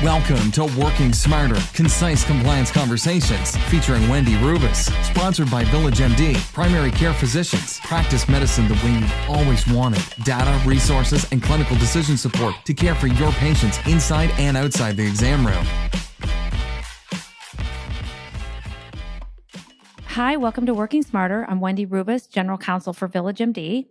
Welcome to Working Smarter, Concise Compliance Conversations featuring Wendy Rubis, sponsored by Village MD, primary care physicians, practice medicine the way you've always wanted, data, resources, and clinical decision support to care for your patients inside and outside the exam room. Hi, welcome to Working Smarter. I'm Wendy Rubis, General Counsel for Village MD.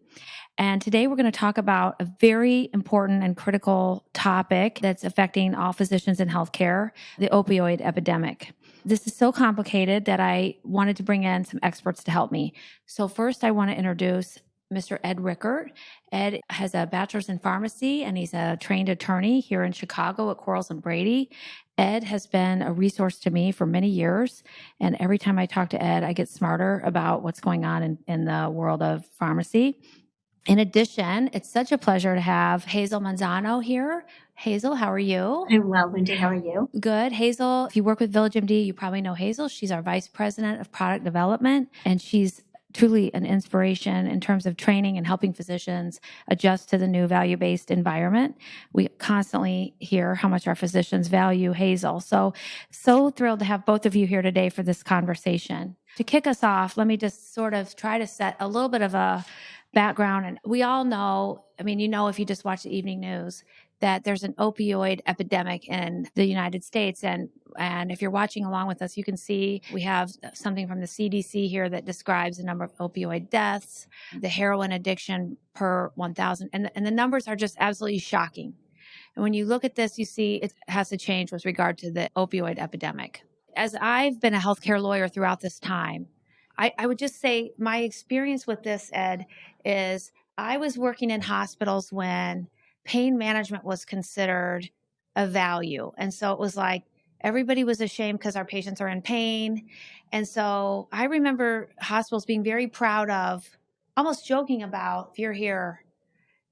And today we're going to talk about a very important and critical topic that's affecting all physicians in healthcare, the opioid epidemic. This is so complicated that I wanted to bring in some experts to help me. So first, I want to introduce Mr. Ed Rickert. Ed has a bachelor's in pharmacy, and he's a trained attorney here in Chicago at Quarles and Brady. Ed has been a resource to me for many years, and every time I talk to Ed, I get smarter about what's going on in the world of pharmacy. In addition, it's such a pleasure to have Hazel Manzano here. Hazel, how are you? I'm well, Wendy. How are you? Good. Hazel, if you work with Village MD, you probably know Hazel. She's our Vice President of Product Development, and she's truly an inspiration in terms of training and helping physicians adjust to the new value-based environment. We constantly hear how much our physicians value Hazel. So thrilled to have both of you here today for this conversation. To kick us off, let me just sort of try to set a little bit of a background. And we all know, if you just watch the evening news, that there's an opioid epidemic in the United States. And if you're watching along with us, you can see we have something from the CDC here that describes the number of opioid deaths, the heroin addiction per 1,000. And the numbers are just absolutely shocking. And when you look at this, you see it has to change with regard to the opioid epidemic. As I've been a healthcare lawyer throughout this time, I would just say my experience with this, Ed, is I was working in hospitals when pain management was considered a value. And so it was like everybody was ashamed because our patients are in pain. And so I remember hospitals being very proud of, almost joking about, if you're here,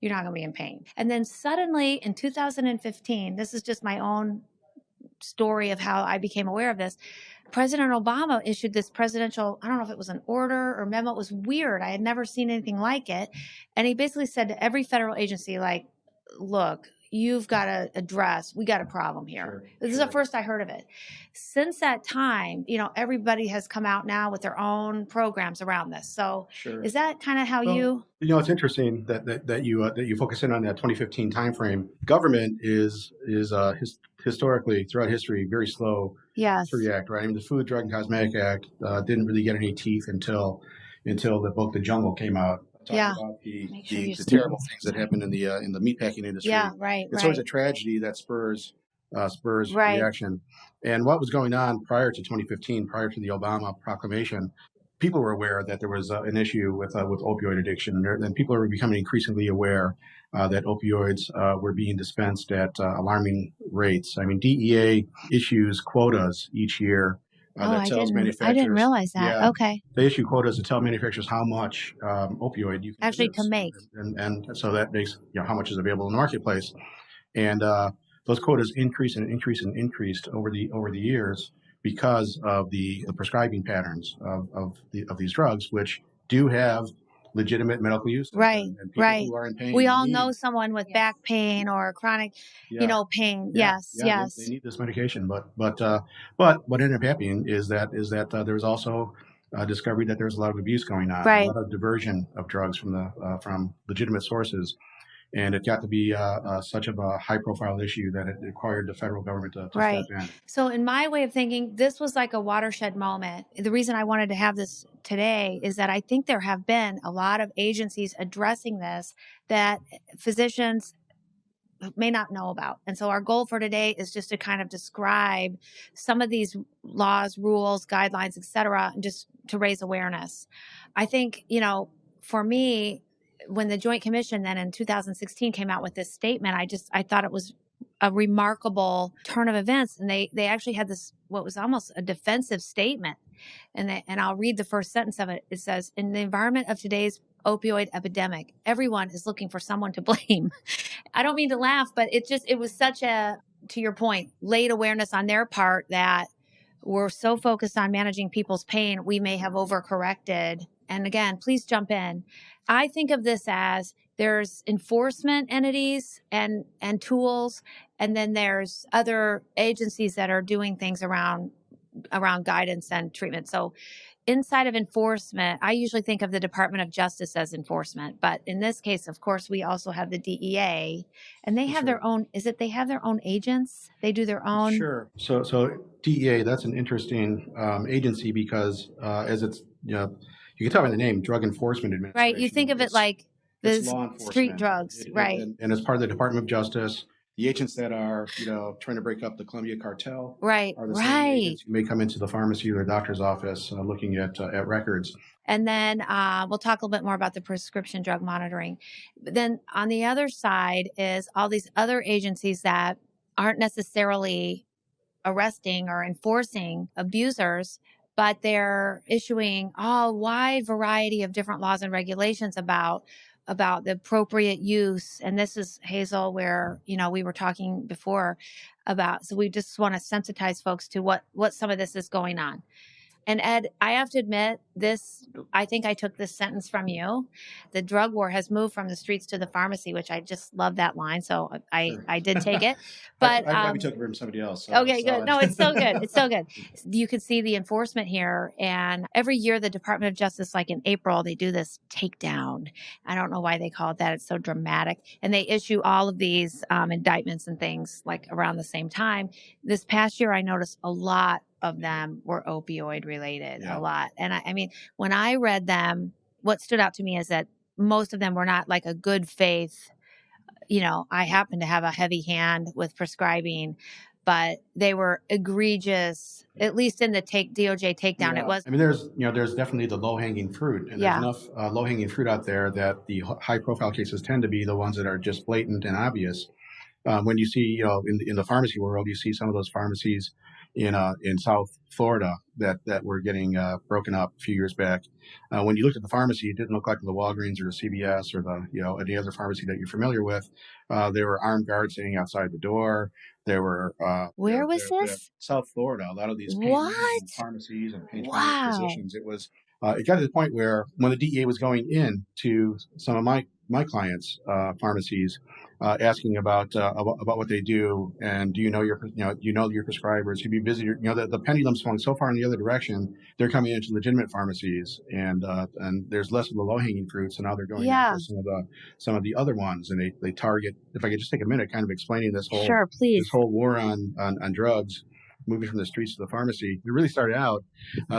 you're not going to be in pain. And then suddenly in 2015, this is just my own story of how I became aware of this. President Obama issued this presidential, I don't know if it was an order or memo. It was weird. I had never seen anything like it. And he basically said to every federal agency, like, look, you've got to address, we got a problem here. This is the first I heard of it. Since that time, everybody has come out now with their own programs around this. So is that kind of how you? It's interesting that you focus in on that 2015 timeframe. Government is historically throughout history very slow to react, right? I mean, the Food, Drug, and Cosmetic Act didn't really get any teeth until the book The Jungle came out. Talking about the terrible things that happened in the meatpacking industry. Yeah, right. It's always a tragedy that spurs reaction. And what was going on prior to 2015, prior to the Obama proclamation, people were aware that there was an issue with opioid addiction, and people are becoming increasingly aware that opioids were being dispensed at alarming rates. I mean, DEA issues quotas each year. That tells manufacturers. I didn't realize that. Yeah, okay. They issue quotas to tell manufacturers how much opioid you can actually produce. To make. And so that makes how much is available in the marketplace. And those quotas increased over the years because of the prescribing patterns of these drugs, which do have legitimate medical use. Right, and people who are in pain. We all know someone with back pain or chronic, pain. Yeah, yes. They need this medication, but what ended up happening is that there was also discovery that there's a lot of abuse going on, a lot of diversion of drugs from legitimate sources. And it got to be such of a high-profile issue that it required the federal government to step in. So in my way of thinking, this was like a watershed moment. The reason I wanted to have this today is that I think there have been a lot of agencies addressing this that physicians may not know about. And so our goal for today is just to kind of describe some of these laws, rules, guidelines, et cetera, and just to raise awareness. I think, for me, when the Joint Commission then in 2016 came out with this statement, I thought it was a remarkable turn of events. And they actually had this, what was almost a defensive statement. And I'll read the first sentence of it. It says, in the environment of today's opioid epidemic, everyone is looking for someone to blame. I don't mean to laugh, but it was such a, to your point, late awareness on their part that we're so focused on managing people's pain, we may have overcorrected. And again, please jump in. I think of this as there's enforcement entities and tools, And then there's other agencies that are doing things around guidance and treatment. So inside of enforcement, I usually think of the Department of Justice as enforcement, but in this case, of course, we also have the DEA, and they have their own. Is it they have their own agents? They do their own. Sure. So DEA, that's an interesting agency because as it's you can tell by the name, Drug Enforcement Administration. Right. You think of it like the law enforcement, street drugs, right? And as part of the Department of Justice, the agents that are trying to break up the Columbia cartel, right, are the same agents who may come into the pharmacy or doctor's office looking at records. And then we'll talk a little bit more about the prescription drug monitoring. But then on the other side is all these other agencies that aren't necessarily arresting or enforcing abusers, but they're issuing a wide variety of different laws and regulations about the appropriate use. And this is, Hazel, where, we were talking before about, so we just want to sensitize folks to what some of this is going on. And Ed, I have to admit this, I think I took this sentence from you. The drug war has moved from the streets to the pharmacy, which I just love that line. So I did take it. But I probably took it from somebody else. So okay, good. No, it's so good. It's so good. You can see the enforcement here. And every year, the Department of Justice, like in April, they do this takedown. I don't know why they call it that. It's so dramatic. And they issue all of these indictments and things like around the same time. This past year, I noticed a lot of them were opioid related, a lot. And I mean, when I read them, what stood out to me is that most of them were not like a good faith. I happen to have a heavy hand with prescribing, but they were egregious, at least in the DOJ takedown. It was. I mean, there's definitely the low hanging fruit, and there's enough low hanging fruit out there that the high profile cases tend to be the ones that are just blatant and obvious. When you see, in the pharmacy world, you see some of those pharmacies in South Florida that were getting broken up a few years back. When you looked at the pharmacy, it didn't look like the Walgreens or the CVS or the any other pharmacy that you're familiar with. There were armed guards sitting outside the door. There were where was this? South Florida. A lot of these pain pharmacies and pain physicians. It was. It got to the point where when the DEA was going in to some of my clients' pharmacies, asking about what they do, and do you know your prescribers? Have you visited? The pendulum swung so far in the other direction. They're coming into legitimate pharmacies, and there's less of the low hanging fruit. So now they're going after some of the other ones, and they target. If I could just take a minute, kind of explaining this whole this whole war on drugs, moving from the streets to the pharmacy. It really started out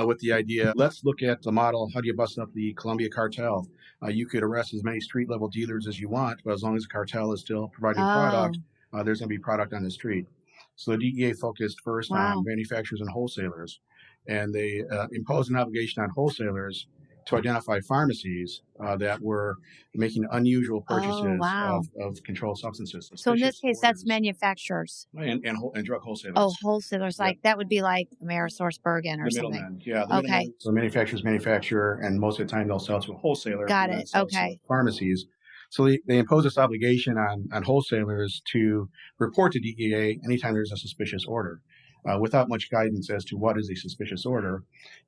with the idea, let's look at the model, how do you bust up the Columbia cartel? You could arrest as many street-level dealers as you want, but as long as the cartel is still providing product, there's going to be product on the street. So the DEA focused first on manufacturers and wholesalers, and they imposed an obligation on wholesalers to identify pharmacies that were making unusual purchases of controlled substances. So in this case, that's manufacturers and drug wholesalers. Oh, wholesalers, like that would be like AmerisourceBergen or something. Middlemen, the middlemen. So manufacturers manufacture, and most of the time they'll sell to a wholesaler. Got it. Okay. Pharmacies. So they impose this obligation on wholesalers to report to DEA anytime there's a suspicious order. Without much guidance as to what is a suspicious order.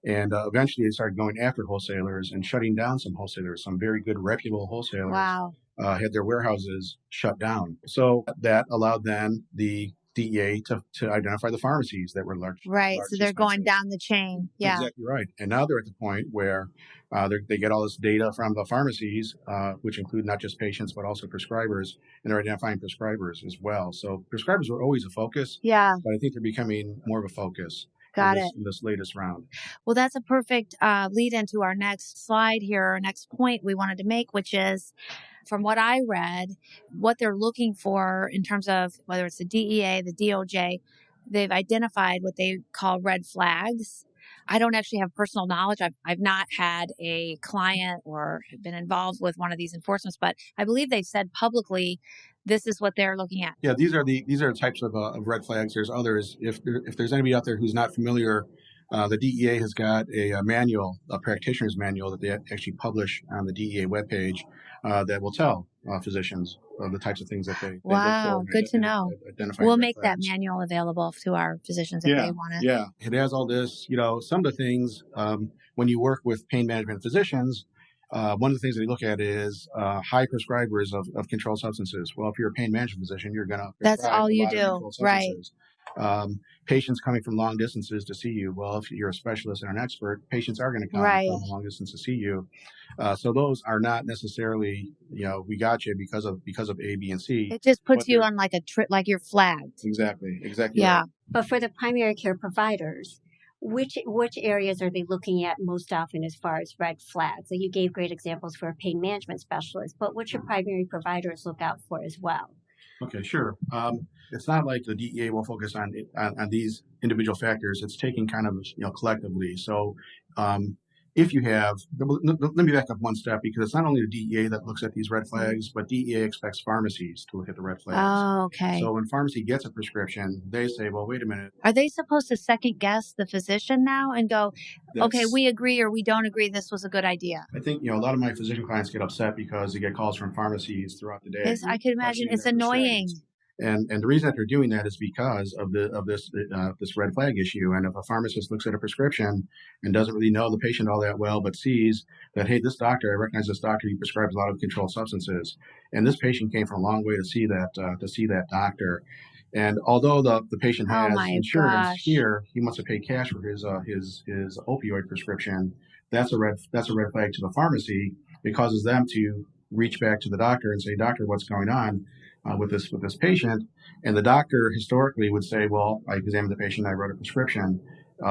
And eventually they started going after wholesalers and shutting down some wholesalers. Some very good, reputable wholesalers had their warehouses shut down. So that allowed then the DEA to identify the pharmacies that were large. Right. So they're going down the chain. Yeah. Exactly right. And now they're at the point where they get all this data from the pharmacies, which include not just patients, but also prescribers, and they're identifying prescribers as well. So prescribers were always a focus. Yeah. But I think they're becoming more of a focus. In this latest round. Well, that's a perfect lead into our next slide here, our next point we wanted to make, which is, from what I read, what they're looking for in terms of whether it's the DEA, the DOJ, they've identified what they call red flags. I don't actually have personal knowledge. I've not had a client or been involved with one of these enforcements, but I believe they've said publicly this is what they're looking at. Yeah, these are the types of red flags. There's others. If there's anybody out there who's not familiar, the DEA has got a manual, a practitioner's manual that they actually publish on the DEA webpage that will tell physicians the types of things that they look for. Good to know. We'll make that manual available to our physicians if they want it. Yeah, it has all this. Some of the things when you work with pain management physicians, one of the things that they look at is high prescribers of controlled substances. Well, if you're a pain management physician, you're going to That's prescribe all a you lot of do, controlled right? substances. Patients coming from long distances to see you. Well, if you're a specialist and an expert, patients are going to come from a long distance to see you. So those are not necessarily, we got you because of A, B, and C. It just puts you on like a trip, like you're flagged. Exactly. Yeah. Right. But for the primary care providers, which areas are they looking at most often as far as red flags? So you gave great examples for a pain management specialist, but what should primary providers look out for as well? Okay, sure. It's not like the DEA will focus on these individual factors. It's taken kind of collectively. So if you have, let me back up one step, because it's not only the DEA that looks at these red flags, but DEA expects pharmacies to look at the red flags. Oh, okay. So when pharmacy gets a prescription, they say, well, wait a minute. Are they supposed to second guess the physician now and go, okay, we agree or we don't agree, this was a good idea? I think, a lot of my physician clients get upset because they get calls from pharmacies throughout the day. I can imagine it's annoying. And the reason that they're doing that is because of this red flag issue. And if a pharmacist looks at a prescription and doesn't really know the patient all that well, but sees that, hey, this doctor, I recognize this doctor, he prescribes a lot of controlled substances, and this patient came from a long way to see that doctor. And although the patient has insurance here, he wants to pay cash for his opioid prescription. That's a red flag to the pharmacy. It causes them to reach back to the doctor and say, doctor, what's going on with this patient? And the doctor historically would say, well, I examined the patient, I wrote a prescription.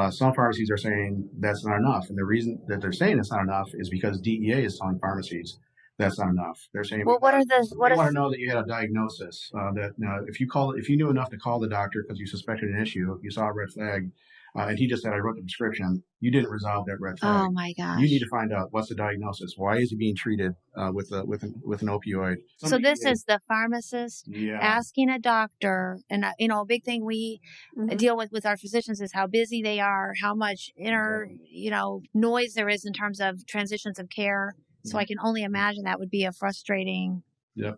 Some pharmacies are saying that's not enough. And the reason that they're saying it's not enough is because DEA is telling pharmacies that's not enough. They're saying, well, we want to know that you had a diagnosis, that if you knew enough to call the doctor because you suspected an issue, if you saw a red flag, and he just said, I wrote the prescription, you didn't resolve that red flag. Oh my gosh. You need to find out what's the diagnosis. Why is he being treated with an opioid? So this is the pharmacist asking a doctor, and a big thing we deal with our physicians is how busy they are, how much noise there is in terms of transitions of care. So I can only imagine that would be a frustrating. Yep.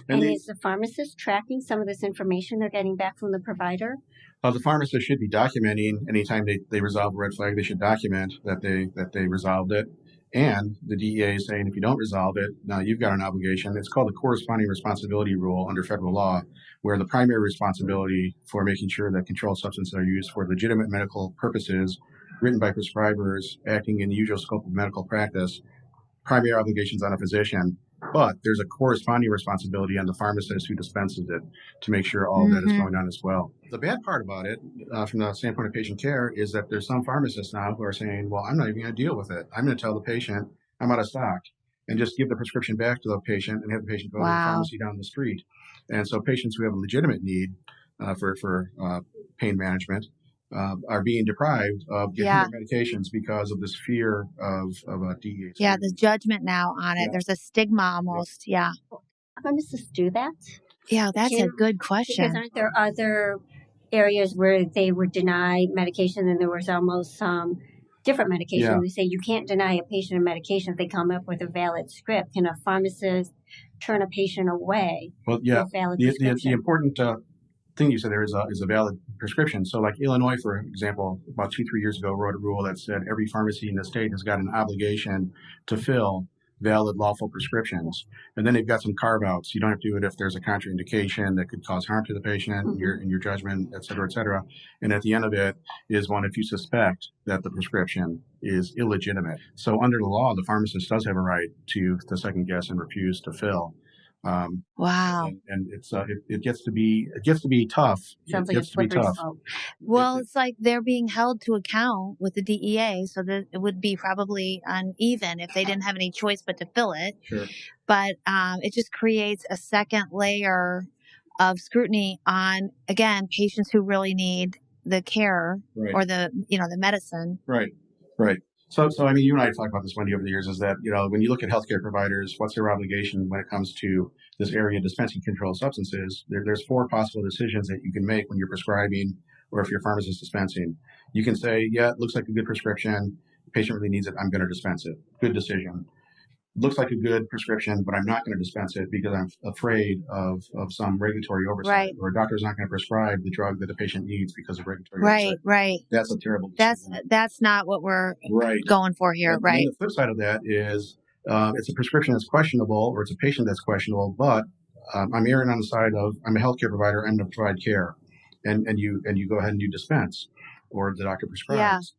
And is the pharmacist tracking some of this information they're getting back from the provider? The pharmacist should be documenting anytime they resolve a red flag. They should document that they resolved it. And the DEA is saying if you don't resolve it, now you've got an obligation. It's called the corresponding responsibility rule under federal law, where the primary responsibility for making sure that controlled substances are used for legitimate medical purposes, written by prescribers, acting in the usual scope of medical practice, primary obligations on a physician. But there's a corresponding responsibility on the pharmacist who dispenses it to make sure all that is going on as well. The bad part about it, from the standpoint of patient care, is that there's some pharmacists now who are saying, well, I'm not even going to deal with it. I'm going to tell the patient I'm out of stock and just give the prescription back to the patient and have the patient go to the pharmacy down the street. And so patients who have a legitimate need for pain management are being deprived of getting their medications because of this fear of DEA. Yeah, the judgment now on it. There's a stigma almost. Yeah. Pharmacists do that? Yeah, that's a good question. Because aren't there other areas where they would deny medication and there was almost some different medication? Yeah. They say you can't deny a patient a medication if they come up with a valid script. Can a pharmacist turn a patient away with a valid prescription? The important thing you said there is a valid prescription. So like Illinois, for example, about 2-3 years ago, wrote a rule that said every pharmacy in the state has got an obligation to fill valid lawful prescriptions. And then they've got some carve outs. You don't have to do it if there's a contraindication that could cause harm to the patient in your judgment, et cetera, et cetera. And at the end of it is one if you suspect that the prescription is illegitimate. So under the law, the pharmacist does have a right to second guess and refuse to fill. Wow. And it gets to be tough. Sounds like it's slippery slope. Well, it's like they're being held to account with the DEA, so that it would be probably uneven if they didn't have any choice but to fill it. Sure. But it just creates a second layer of scrutiny on, again, patients who really need the care or the medicine. Right. So I mean, you and I have talked about this, Wendy, over the years, is that, when you look at healthcare providers, what's their obligation when it comes to this area of dispensing controlled substances? There's 4 possible decisions that you can make when you're prescribing or if your pharmacist dispensing. You can say, yeah, it looks like a good prescription. The patient really needs it. I'm going to dispense it. Good decision. Looks like a good prescription, but I'm not going to dispense it because I'm afraid of some regulatory oversight, or a doctor's not going to prescribe the drug that the patient needs because of regulatory oversight. Right. That's a terrible decision. That's not what we're going for here, And the flip side of that is it's a prescription that's questionable, or it's a patient that's questionable, but I'm erring on the side of I'm a healthcare provider. I'm going to provide care, and you go ahead and you dispense, or the doctor prescribes.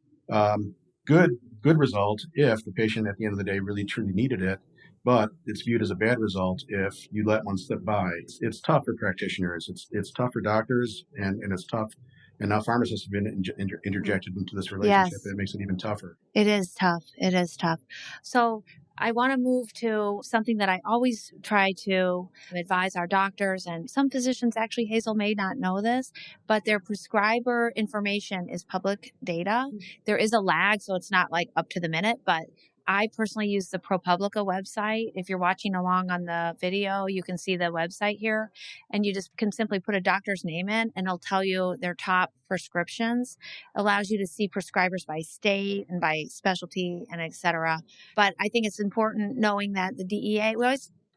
Good result if the patient at the end of the day really truly needed it, but it's viewed as a bad result if you let one slip by. It's tough for practitioners. It's tough for doctors, and it's tough. And now pharmacists have been interjected into this relationship. Yes. It makes it even tougher. It is tough. It is tough. So I want to move to something that I always try to advise our doctors, and some physicians, actually, Hazel may not know this, but their prescriber information is public data. There is a lag, so it's not like up to the minute, but I personally use the ProPublica website. If you're watching along on the video, you can see the website here, and you just can simply put a doctor's name in and it'll tell you their top prescriptions. Allows you to see prescribers by state and by specialty and et cetera. But I think it's important knowing that the DEA,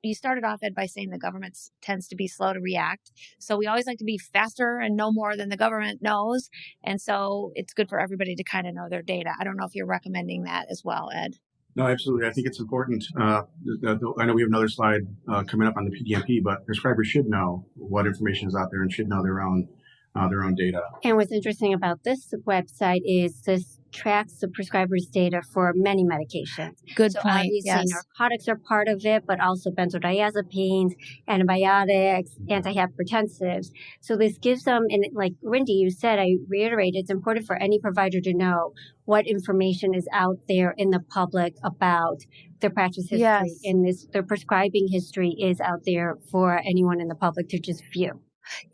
you started off, Ed, by saying the government tends to be slow to react. So we always like to be faster and know more than the government knows. And so it's good for everybody to kind of know their data. I don't know if you're recommending that as well, Ed. No, absolutely. I think it's important. I know we have another slide coming up on the PDMP, but prescribers should know what information is out there and should know their own data. And what's interesting about this website is this tracks the prescriber's data for many medications. Good so point. Obviously, yes. Narcotics are part of it, but also benzodiazepines, antibiotics, antihypertensives. So this gives them, and like Wendy, you said, I reiterate, it's important for any provider to know what information is out there in the public about their practice history. Yes. And their prescribing history is out there for anyone in the public to just view.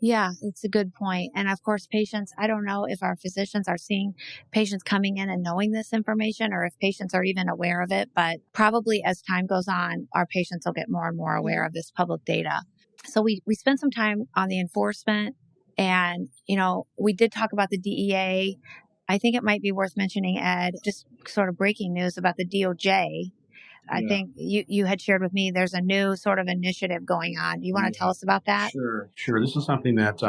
Yeah, it's a good point. And of course, patients, I don't know if our physicians are seeing patients coming in and knowing this information, or if patients are even aware of it. But probably as time goes on, our patients will get more and more aware of this public data. So we spent some time on the enforcement, and, we did talk about the DEA. I think it might be worth mentioning, Ed, just sort of breaking news about the DOJ. I think you had shared with me there's a new sort of initiative going on. Do you want to tell us about that? Sure. This is something that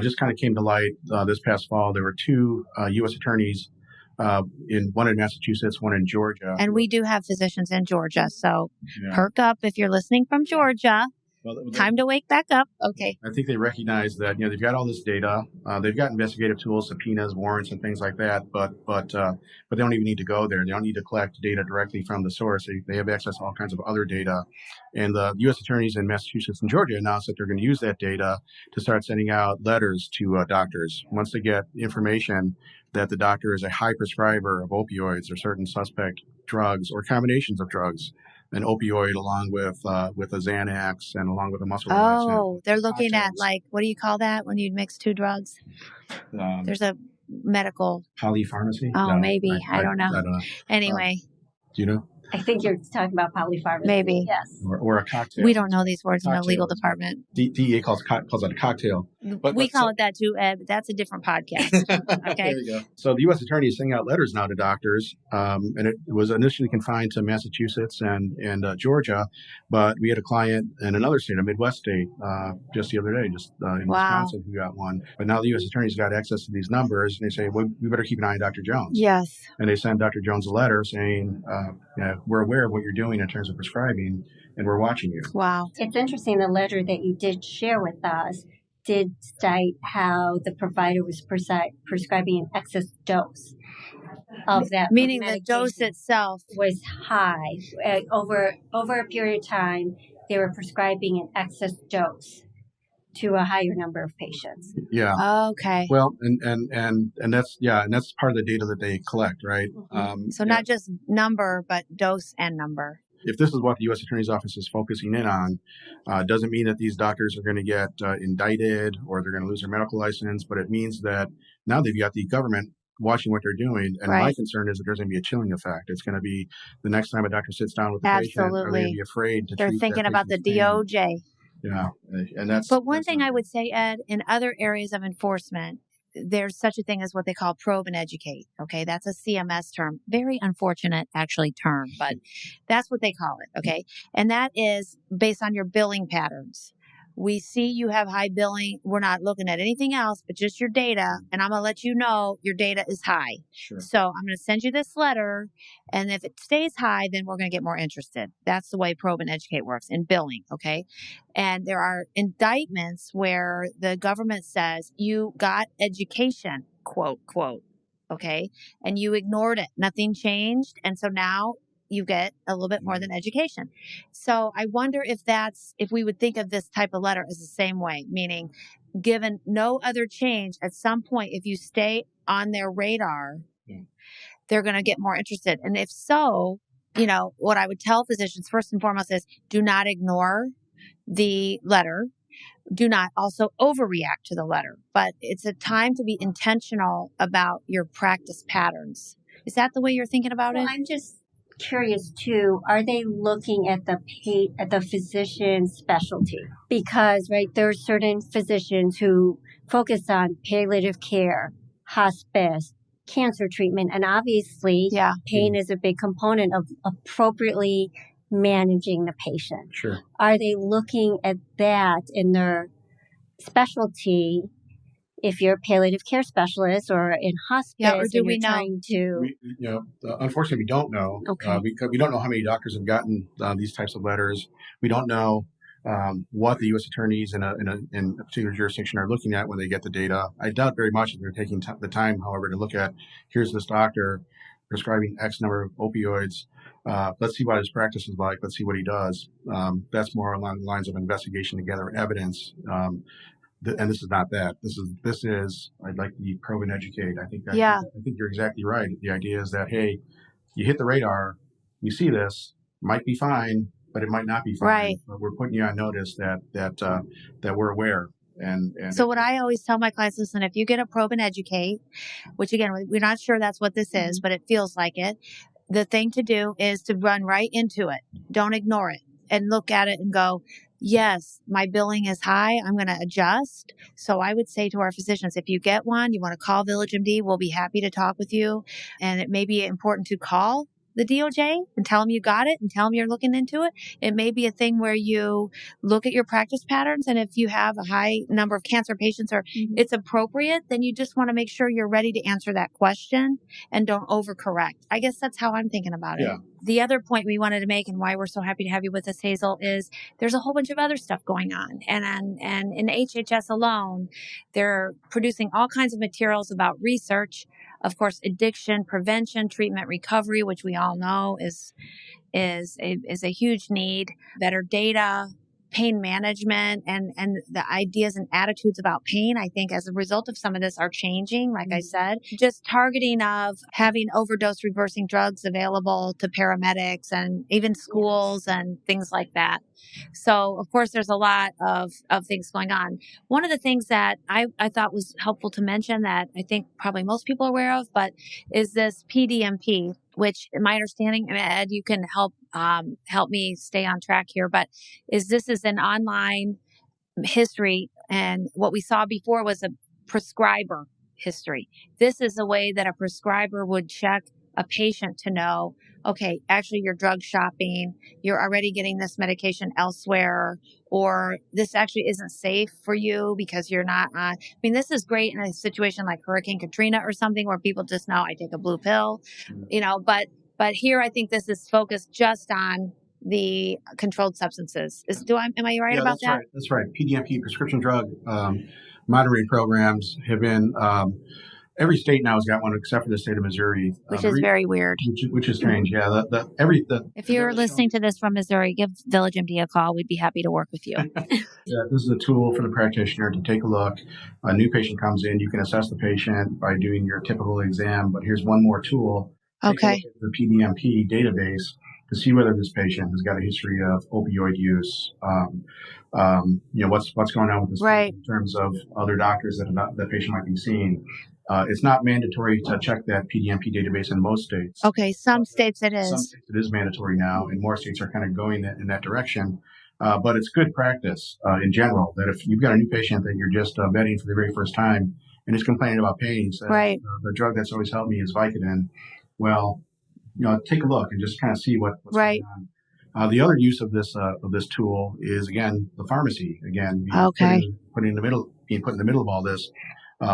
just kind of came to light this past fall. There were two U.S. attorneys, one in Massachusetts, one in Georgia. And we do have physicians in Georgia, so perk up if you're listening from Georgia. Time to wake back up. Okay. I think they recognize that they've got all this data. They've got investigative tools, subpoenas, warrants, and things like that. But they don't even need to go there. They don't need to collect data directly from the source. They have access to all kinds of other data. And the U.S. attorneys in Massachusetts and Georgia announced that they're going to use that data to start sending out letters to doctors once they get information that the doctor is a high prescriber of opioids or certain suspect drugs or combinations of drugs. An opioid along with a Xanax and along with a muscle relaxant. Oh, they're looking at, like, what do you call that when you mix two drugs? There's a medical polypharmacy. Oh, no, maybe I don't know. Anyway, do you know? I think you're talking about polypharmacy. Maybe. Yes. Or a cocktail. We don't know these words in the legal department. DEA calls it a cocktail. We call it that too, Ed, but that's a different podcast. Okay. There you go. So the U.S. attorney is sending out letters now to doctors, and it was initially confined to Massachusetts and Georgia, but we had a client in another state, a Midwest state, just the other day, in Wisconsin, who got one. But now the U.S. attorney's got access to these numbers, and they say, well, we better keep an eye on Dr. Jones. Yes. And they send Dr. Jones a letter saying, we're aware of what you're doing in terms of prescribing, and we're watching you. Wow. It's interesting, the letter that you did share with us did cite how the provider was prescribing an excess dose of that. Meaning the dose itself was high. Over a period of time, they were prescribing an excess dose to a higher number of patients. Yeah. Okay. Well, and that's part of the data that they collect, right? Mm-hmm. So not just number, but dose and number. If this is what the U.S. Attorney's Office is focusing in on, doesn't mean that these doctors are going to get indicted or they're going to lose their medical license, but it means that now they've got the government watching what they're doing. And my concern is that there's going to be a chilling effect. It's going to be the next time a doctor sits down with a patient, are they going to be afraid to They're thinking about the DOJ. Yeah, and that's. But one thing I would say, Ed, in other areas of enforcement, there's such a thing as what they call probe and educate. Okay, that's a CMS term. Very unfortunate, actually, term, but that's what they call it. Okay, and that is based on your billing patterns. we see you have high billing. We're not looking at anything else but just your data. And I'm going to let you know your data is high. Sure. So I'm going to send you this letter. And if it stays high, then we're going to get more interested. That's the way Probe and Educate works in billing. Okay. And there are indictments where the government says you got education, quote, quote. Okay. And you ignored it. Nothing changed. And so now you get a little bit more than education. So I wonder if we would think of this type of letter as the same way, meaning given no other change, at some point, if you stay on their radar, they're going to get more interested. And if so, what I would tell physicians first and foremost is do not ignore the letter. Do not also overreact to the letter, but it's a time to be intentional about your practice patterns. Is that the way you're thinking about it? I'm just curious too. Are they looking at the physician's specialty? Because there are certain physicians who focus on palliative care, hospice, cancer treatment, and obviously pain is a big component of appropriately managing the patient. Sure. Are they looking at that in their specialty? If you're a palliative care specialist or in hospice, or do we know? Unfortunately, we don't know. Okay. Because we don't know how many doctors have gotten these types of letters. We don't know what the U.S. attorneys in a particular jurisdiction are looking at when they get the data. I doubt very much that they're taking the time, however, to look at, here's this doctor prescribing X number of opioids. Let's see what his practice is like. Let's see what he does. That's more along the lines of investigation to gather evidence. And this is not that. This is. I'd like to probe and educate. I think you're exactly right. The idea is that, hey, you hit the radar, you see this, might be fine, but it might not be fine. Right. But we're putting you on notice that we're aware. And so what I always tell my clients, listen, if you get a probe and educate, which again, we're not sure that's what this is, but it feels like it. The thing to do is to run right into it. Don't ignore it and look at it and go, yes, my billing is high. I'm going to adjust. So I would say to our physicians, if you get one, you want to call Village MD, we'll be happy to talk with you. And it may be important to call the DOJ and tell them you got it and tell them you're looking into it. It may be a thing where you look at your practice patterns. And if you have a high number of cancer patients or it's appropriate, then you just want to make sure you're ready to answer that question and don't overcorrect. I guess that's how I'm thinking about it. The other point we wanted to make and why we're so happy to have you with us, Hazel, is there's a whole bunch of other stuff going on. And in HHS alone, they're producing all kinds of materials about research. Of course, addiction, prevention, treatment, recovery, which we all know is a huge need. Better data, pain management, and the ideas and attitudes about pain, I think, as a result of some of this are changing. Like I said, just targeting of having overdose reversing drugs available to paramedics and even schools and things like that. So, of course, there's a lot of things going on. One of the things that I thought was helpful to mention that I think probably most people are aware of, but is this PDMP, which in my understanding, Ed, you can help me stay on track here, but this is an online history. And what we saw before was a prescriber history. This is a way that a prescriber would check a patient to know, okay, actually you're drug shopping, you're already getting this medication elsewhere, or this actually isn't safe for you because you're not on. I mean, this is great in a situation like Hurricane Katrina or something where people just know I take a blue pill, but here I think this is focused just on the controlled substances. Am I right about that? Right. That's right. PDMP, prescription drug monitoring programs have been. Every state now has got one except for the state of Missouri, which is very weird. Which is strange. Yeah. If you're listening to this from Missouri, give Village MD a call. We'd be happy to work with you. Yeah, this is a tool for the practitioner to take a look. A new patient comes in, you can assess the patient by doing your typical exam. But here's one more tool. Okay. The PDMP database to see whether this patient has got a history of opioid use. What's going on with this patient in terms of other doctors that the patient might be seeing. It's not mandatory to check that PDMP database in most states. Okay, some states it is. Some states it is mandatory now, and more states are kind of going in that direction. But it's good practice in general that if you've got a new patient that you're just vetting for the very first time and is complaining about pain, says, the drug that's always helped me is Vicodin. Well, take a look and just kind of see what's going The other use of this tool is, again, the pharmacy. Again, being put in the middle of all this.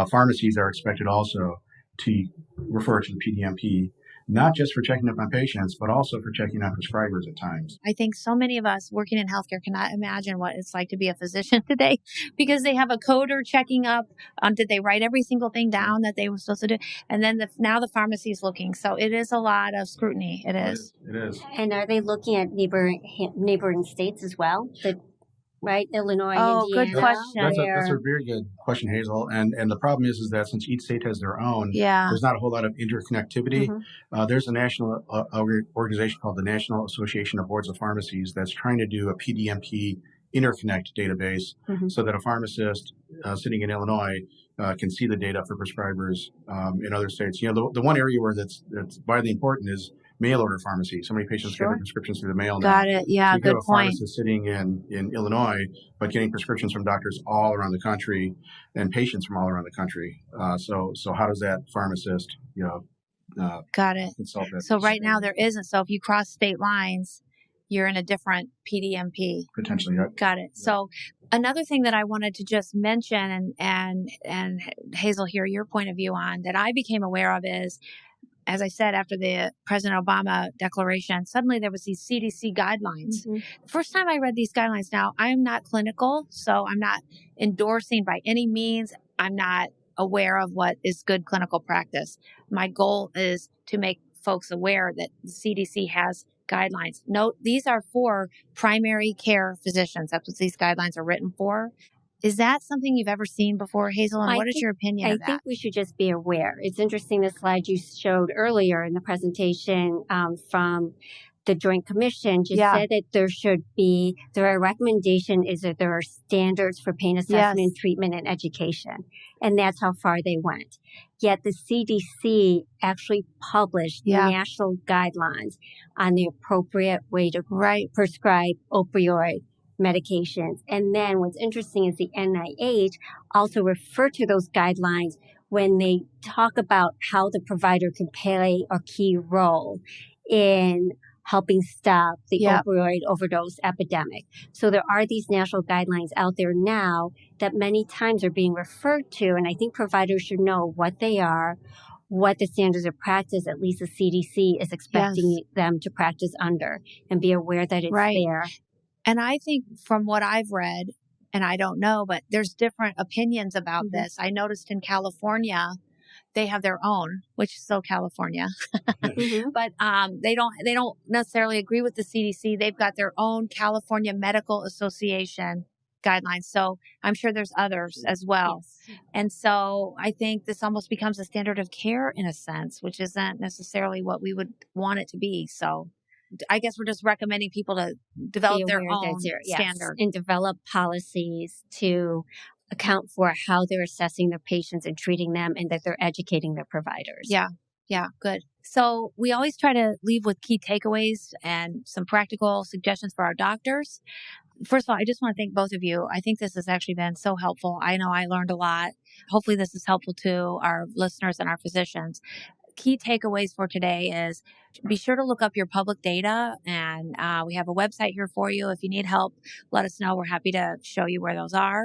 Pharmacies are expected also to refer to the PDMP, not just for checking up on patients, but also for checking on prescribers at times. I think so many of us working in healthcare cannot imagine what it's like to be a physician today, because they have a coder checking up on, did they write every single thing down that they were supposed to do? And then now the pharmacy is looking. So it is a lot of scrutiny. It is. It is. And are they looking at neighboring states as well? Right, Illinois, Oh, Indiana. good question. That's a very good question, Hazel. And the problem is that since each state has their own, Yeah. there's not a whole lot of interconnectivity. There's a national organization called the National Association of Boards of Pharmacies that's trying to do a PDMP interconnect database so that a pharmacist sitting in Illinois can see the data for prescribers in other states. You know, the one area where that's vitally important is mail order pharmacy. So many patients get their prescriptions through the mail now. Got it. Yeah, so you good have a point. pharmacist sitting in Illinois, but getting prescriptions from doctors all around the country and patients from all around the country. So how does that pharmacist, Got it. consult that? So right now there isn't. So if you cross state lines, you're in a different PDMP. Potentially, yeah. Got it. So another thing that I wanted to just mention and Hazel, hear your point of view on, that I became aware of is, as I said, after the President Obama declaration, suddenly there was these CDC guidelines. The first time I read these guidelines, now I'm not clinical, so I'm not endorsing by any means. I'm not aware of what is good clinical practice. My goal is to make folks aware that the CDC has guidelines. Note, these are for primary care physicians. That's what these guidelines are written for. Is that something you've ever seen before, Hazel? And what is your opinion of that? I think we should just be aware. It's interesting, the slide you showed earlier in the presentation from the Joint Commission just said that there are recommendation is that there are standards for pain assessment, treatment, and education. And that's how far they went. Yet the CDC actually published national guidelines on the appropriate way to prescribe opioid medications. And then what's interesting is the NIH also refer to those guidelines when they talk about how the provider can play a key role in helping stop the opioid overdose epidemic. So there are these national guidelines out there now that many times are being referred to, and I think providers should know what they are, what the standards of practice, at least the CDC is expecting them to practice under, and be aware that it's there. And I think from what I've read, and I don't know, but there's different opinions about this. I noticed in California, they have their own, which is so California, but they don't necessarily agree with the CDC. They've got their own California Medical Association guidelines. So I'm sure there's others as well. And so I think this almost becomes a standard of care in a sense, which isn't necessarily what we would want it to be. So I guess we're just recommending people to develop their own standard and develop policies to account for how they're assessing their patients and treating them, and that they're educating their providers. Yeah, good. So we always try to leave with key takeaways and some practical suggestions for our doctors. First of all, I just want to thank both of you. I think this has actually been so helpful. I know I learned a lot. Hopefully this is helpful to our listeners and our physicians. Key takeaways for today is be sure to look up your public data, and we have a website here for you. If you need help, let us know. We're happy to show you where those are.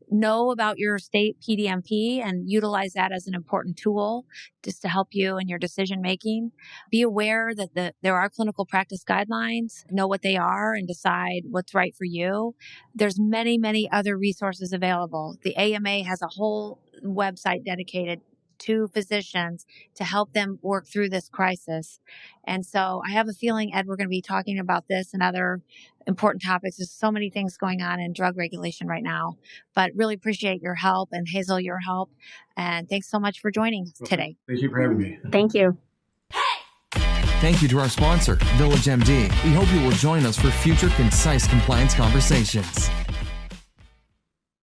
Know about your state PDMP and utilize that as an important tool just to help you in your decision making. Be aware that there are clinical practice guidelines. Know what they are and decide what's right for you. There's many, many other resources available. The AMA has a whole website dedicated to physicians to help them work through this crisis. And so I have a feeling, Ed, we're going to be talking about this and other important topics. There's so many things going on in drug regulation right now, but really appreciate your help, and Hazel, your help. And thanks so much for joining us today. Thank you for having me. Thank you. Thank you to our sponsor, Village MD. We hope you will join us for future concise compliance conversations.